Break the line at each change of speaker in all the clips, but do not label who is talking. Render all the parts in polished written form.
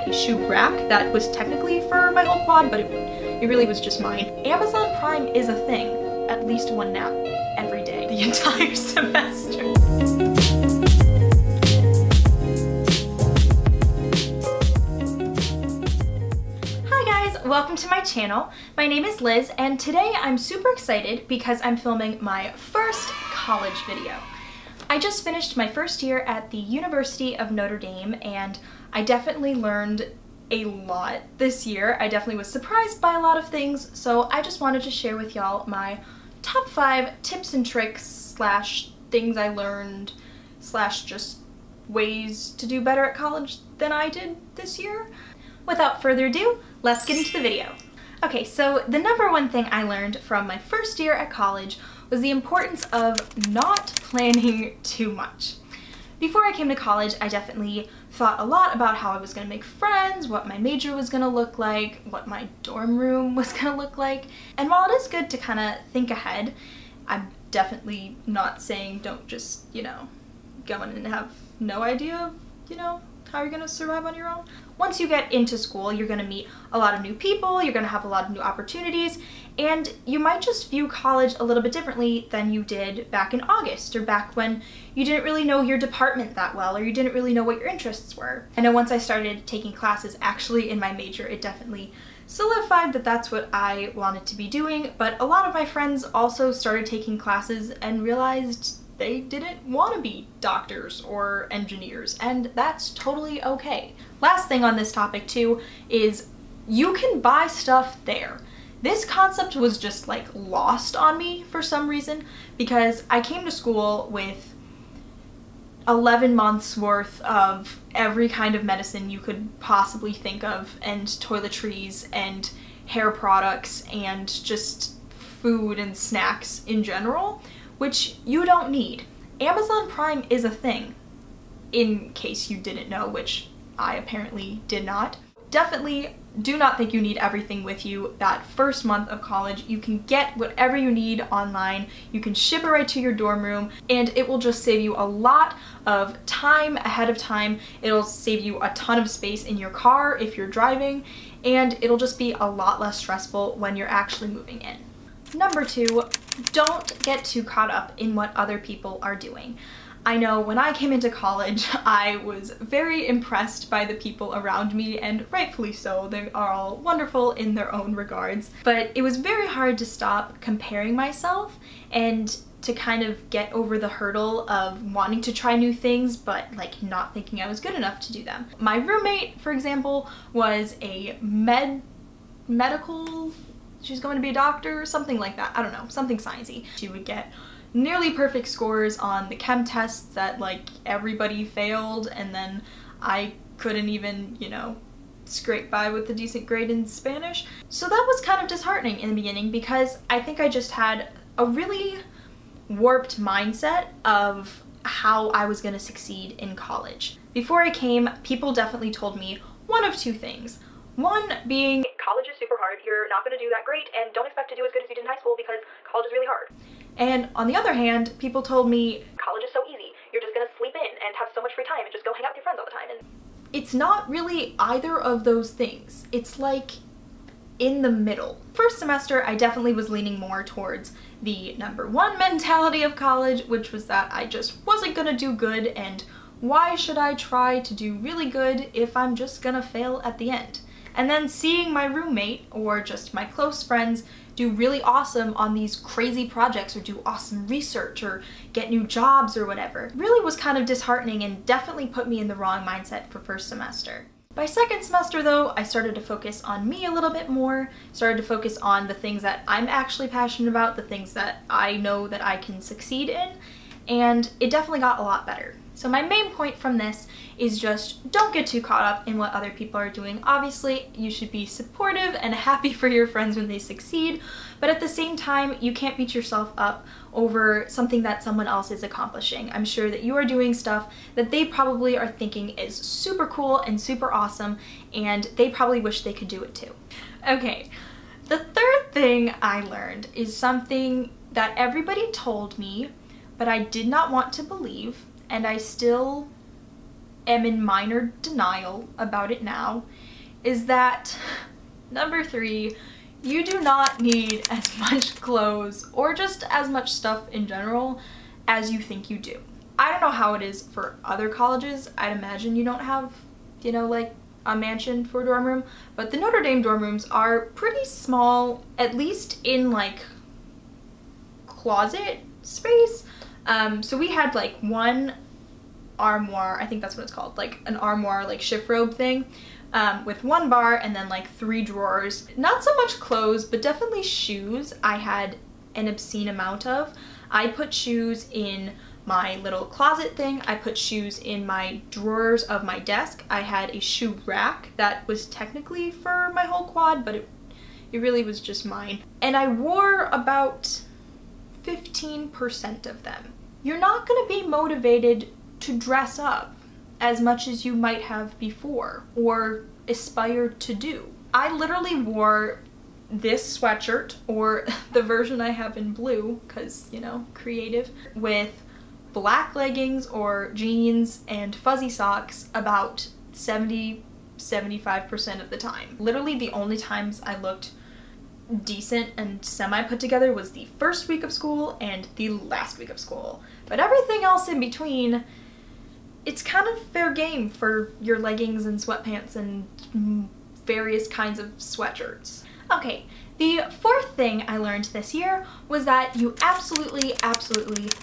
a shoe rack that was technically for my whole quad, but it really was just mine. Amazon Prime is a thing. At least one nap every day the entire semester. Welcome to my channel. My name is Liz, and today I'm super excited because I'm filming my first college video. I just finished my first year at the University of Notre Dame, and I definitely learned a lot this year. I definitely was surprised by a lot of things, so I just wanted to share with y'all my top 5 tips and tricks slash things I learned slash just ways to do better at college than I did this year. Without further ado, let's get into the video. Okay, so the number one thing I learned from my first year at college was the importance of not planning too much. Before I came to college, I definitely thought a lot about how I was going to make friends, what my major was going to look like, what my dorm room was going to look like. And while it is good to kind of think ahead, I'm definitely not saying don't just, go in and have no idea of, how you're going to survive on your own. Once you get into school, you're going to meet a lot of new people, you're going to have a lot of new opportunities, and you might just view college a little bit differently than you did back in August, or back when you didn't really know your department that well, or you didn't really know what your interests were. I know once I started taking classes actually in my major, it definitely solidified that that's what I wanted to be doing, but a lot of my friends also started taking classes and realized they didn't want to be doctors or engineers, and that's totally okay. Last thing on this topic too is you can buy stuff there. This concept was just like lost on me for some reason because I came to school with 11 months worth of every kind of medicine you could possibly think of, and toiletries and hair products and just food and snacks in general, which you don't need. Amazon Prime is a thing, in case you didn't know, which I apparently did not. Definitely do not think you need everything with you that first month of college. You can get whatever you need online, you can ship it right to your dorm room, and it will just save you a lot of time ahead of time. It'll save you a ton of space in your car if you're driving, and it'll just be a lot less stressful when you're actually moving in. Number 2, don't get too caught up in what other people are doing. I know when I came into college, I was very impressed by the people around me, and rightfully so. They are all wonderful in their own regards. But it was very hard to stop comparing myself and to kind of get over the hurdle of wanting to try new things, but like not thinking I was good enough to do them. My roommate, for example, was a medical, she's going to be a doctor, something like that. I don't know, something sciencey. She would get nearly perfect scores on the chem tests that like everybody failed, and then I couldn't even, scrape by with a decent grade in Spanish. So that was kind of disheartening in the beginning because I think I just had a really warped mindset of how I was going to succeed in college. Before I came, people definitely told me one of two things. One being, college is super hard, you're not going to do that great, and don't expect to do as good as you did in high school because college is really hard. And on the other hand, people told me, college is so easy, you're just going to sleep in and have so much free time and just go hang out with your friends all the time. And it's not really either of those things. It's like in the middle. First semester, I definitely was leaning more towards the number 1 mentality of college, which was that I just wasn't going to do good, and why should I try to do really good if I'm just going to fail at the end? And then seeing my roommate or just my close friends do really awesome on these crazy projects or do awesome research or get new jobs or whatever really was kind of disheartening and definitely put me in the wrong mindset for first semester. By second semester though, I started to focus on me a little bit more, started to focus on the things that I'm actually passionate about, the things that I know that I can succeed in, and it definitely got a lot better. So my main point from this is just don't get too caught up in what other people are doing. Obviously, you should be supportive and happy for your friends when they succeed, but at the same time, you can't beat yourself up over something that someone else is accomplishing. I'm sure that you are doing stuff that they probably are thinking is super cool and super awesome, and they probably wish they could do it too. Okay, the third thing I learned is something that everybody told me, but I did not want to believe, and I still am in minor denial about it now, is that number 3, you do not need as much clothes or just as much stuff in general as you think you do. I don't know how it is for other colleges. I'd imagine you don't have, you know, like a mansion for a dorm room, but the Notre Dame dorm rooms are pretty small, at least in like closet space. So we had like one armoire, I think that's what it's called, like an armoire, like shift robe thing, with one bar and then like 3 drawers. Not so much clothes, but definitely shoes I had an obscene amount of. I put shoes in my little closet thing. I put shoes in my drawers of my desk. I had a shoe rack that was technically for my whole quad, but it really was just mine. And I wore about 15% of them. You're not gonna be motivated to dress up as much as you might have before or aspired to do. I literally wore this sweatshirt, or the version I have in blue, because, you know, creative, with black leggings or jeans and fuzzy socks about 70–75% of the time. Literally the only times I looked decent and semi put together was the first week of school and the last week of school. But everything else in between, it's kind of fair game for your leggings and sweatpants and various kinds of sweatshirts. Okay, the 4th thing I learned this year was that you absolutely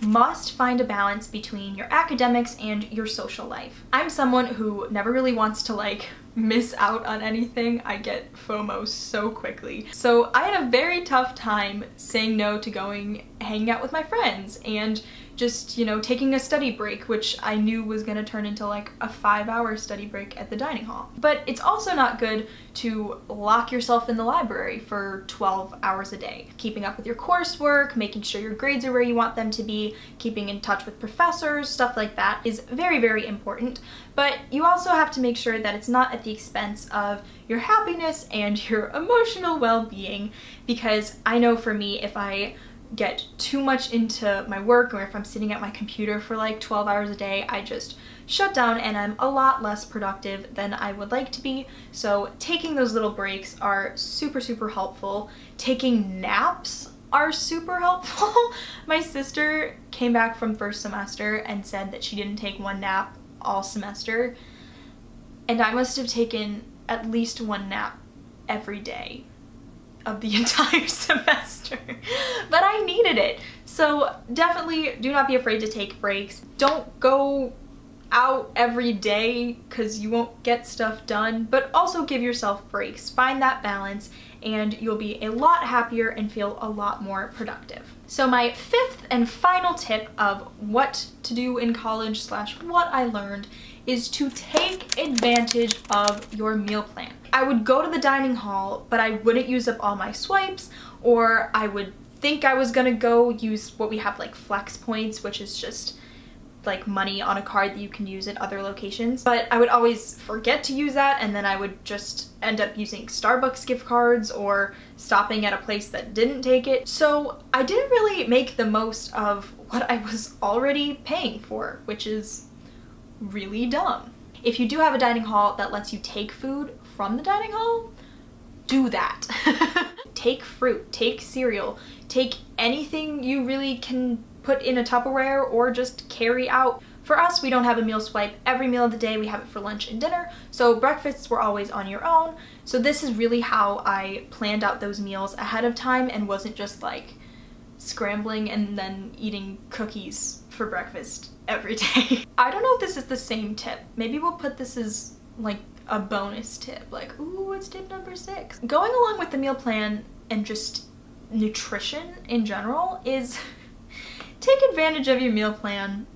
must find a balance between your academics and your social life. I'm someone who never really wants to like miss out on anything. I get FOMO so quickly. So I had a very tough time saying no to going hanging out with my friends and just, you know, taking a study break, which I knew was gonna turn into like a 5-hour study break at the dining hall. But it's also not good to lock yourself in the library for 12 hours a day. Keeping up with your coursework, making sure your grades are where you want them to be, keeping in touch with professors, stuff like that is very important. But you also have to make sure that it's not at the expense of your happiness and your emotional well-being, because I know for me, if I get too much into my work or if I'm sitting at my computer for like 12 hours a day, I just shut down and I'm a lot less productive than I would like to be. So taking those little breaks are super helpful. Taking naps are super helpful. My sister came back from first semester and said that she didn't take one nap all semester, and I must have taken at least one nap every day of the entire semester, but I needed it. So definitely do not be afraid to take breaks. Don't go out every day because you won't get stuff done, but also give yourself breaks. Find that balance and you'll be a lot happier and feel a lot more productive. So my 5th and final tip of what to do in college / what I learned is to take advantage of your meal plan. I would go to the dining hall, but I wouldn't use up all my swipes, or I would think I was gonna go use what we have like flex points, which is just like money on a card that you can use at other locations. But I would always forget to use that, and then I would just end up using Starbucks gift cards or stopping at a place that didn't take it. So I didn't really make the most of what I was already paying for, which is really dumb. If you do have a dining hall that lets you take food from the dining hall, do that. Take fruit, take cereal, take anything you really can put in a Tupperware or just carry out. For us, we don't have a meal swipe every meal of the day. We have it for lunch and dinner, so breakfasts were always on your own. So this is really how I planned out those meals ahead of time and wasn't just like scrambling and then eating cookies for breakfast every day. I don't know if this is the same tip. Maybe we'll put this as like a bonus tip, like, ooh, what's tip number 6? Going along with the meal plan and just nutrition in general is take advantage of your meal plan,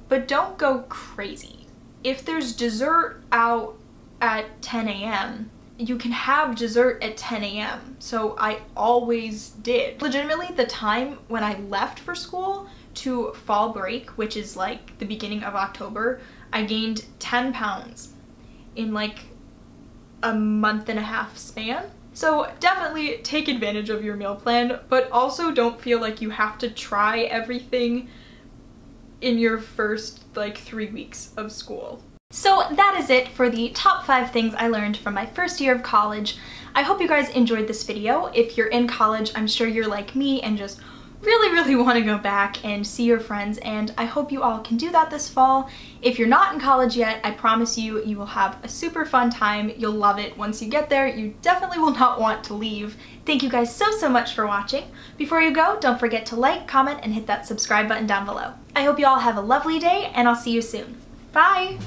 but don't go crazy. If there's dessert out at 10 a.m., you can have dessert at 10 a.m. So I always did. Legitimately, the time when I left for school to fall break, which is like the beginning of October, I gained 10 pounds in like a month-and-a-half span. So definitely take advantage of your meal plan, but also don't feel like you have to try everything in your first like 3 weeks of school. So that is it for the top 5 things I learned from my first year of college. I hope you guys enjoyed this video. If you're in college, I'm sure you're like me and just really want to go back and see your friends, and I hope you all can do that this fall. If you're not in college yet, I promise you, you will have a super fun time. You'll love it. Once you get there, you definitely will not want to leave. Thank you guys so much for watching. Before you go, don't forget to like, comment, and hit that subscribe button down below. I hope you all have a lovely day, and I'll see you soon. Bye!